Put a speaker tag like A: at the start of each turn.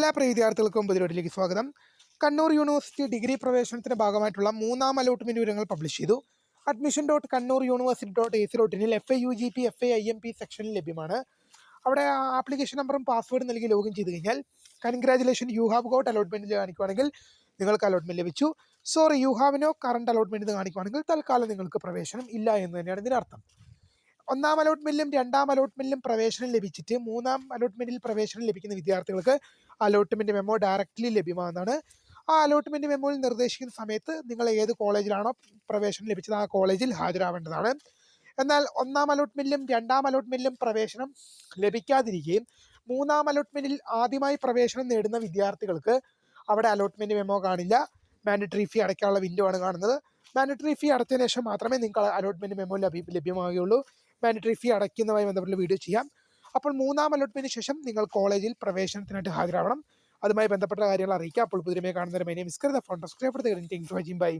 A: എല്ലാ പ്രിയ വിദ്യാർത്ഥികൾക്കും പുതിയൊരിലേക്ക് സ്വാഗതം. കണ്ണൂർ യൂണിവേഴ്സിറ്റി ഡിഗ്രി പ്രവേശനത്തിന്റെ ഭാഗമായിട്ടുള്ള മൂന്നാം അലോട്ട്മെന്റ് വിവരങ്ങൾ പബ്ലിഷ് ചെയ്തു. admission.kannur.university.ac.in FAUGP FAIMP സെക്ഷനിൽ ലഭ്യമാണ്. അവിടെ ആപ്ലിക്കേഷൻ നമ്പറും പാസ്വേഡും നൽകി ലോഗിൻ ചെയ്ത് കഴിഞ്ഞാൽ congratulation you have got allotment കാണിക്കുവാണെങ്കിൽ നിങ്ങൾക്ക് അലോട്ട്മെന്റ് ലഭിച്ചു. Sorry you have no current allotment കാണിക്കുവാണെങ്കിൽ തൽക്കാലം നിങ്ങൾക്ക് പ്രവേശനം ഇല്ല എന്ന് തന്നെയാണ് ഇതിനർത്ഥം. ഒന്നാം അലോട്ട്മെന്റിലും രണ്ടാം അലോട്ട്മെന്റിലും പ്രവേശനം ലഭിച്ചിട്ട് മൂന്നാം അലോട്ട്മെന്റിൽ പ്രവേശനം ലഭിക്കുന്ന വിദ്യാർത്ഥികൾക്ക് അലോട്ട്മെന്റ് മെമ്മോ ഡയറക്റ്റ്ലി ലഭ്യമാകുന്നതാണ്. ആ അലോട്ട്മെന്റ് മെമ്മോയിൽ നിർദ്ദേശിക്കുന്ന സമയത്ത് നിങ്ങൾ ഏത് കോളേജിലാണോ പ്രവേശനം ലഭിച്ചത് ആ കോളേജിൽ ഹാജരാവേണ്ടതാണ്. എന്നാൽ ഒന്നാം അലോട്ട്മെന്റിലും രണ്ടാം അലോട്ട്മെന്റിലും പ്രവേശനം ലഭിക്കാതിരിക്കുകയും മൂന്നാം അലോട്ട്മെന്റിൽ ആദ്യമായി പ്രവേശനം നേടുന്ന വിദ്യാർത്ഥികൾക്ക് അവിടെ അലോട്ട്മെന്റ് മെമ്മോ കാണില്ല. മാൻഡറ്ററി ഫീ അടയ്ക്കാനുള്ള വിൻഡോ ആണ് കാണുന്നത്. മാൻഡറ്ററി ഫീ അടച്ചതിന് ശേഷം മാത്രമേ നിങ്ങൾക്ക് അലോട്ട്മെന്റ് മെമ്മോ ലഭ്യമാവുകയുള്ളൂ. മാൻഡറ്ററി ഫീ അടയ്ക്കുന്നതുമായി ബന്ധപ്പെട്ട വീഡിയോ ചെയ്യാം. അപ്പോൾ മൂന്നാം അലോട്ട്മെന്റിന് ശേഷം നിങ്ങൾ കോളേജിൽ പ്രവേശനത്തിനായിട്ട് ഹാജരാവണം. അതുമായി ബന്ധപ്പെട്ട കാര്യങ്ങൾ അറിയിക്കാം. അപ്പോൾ പുതിയ കാണുന്നവരെ my name is Kritha phone subscribe by.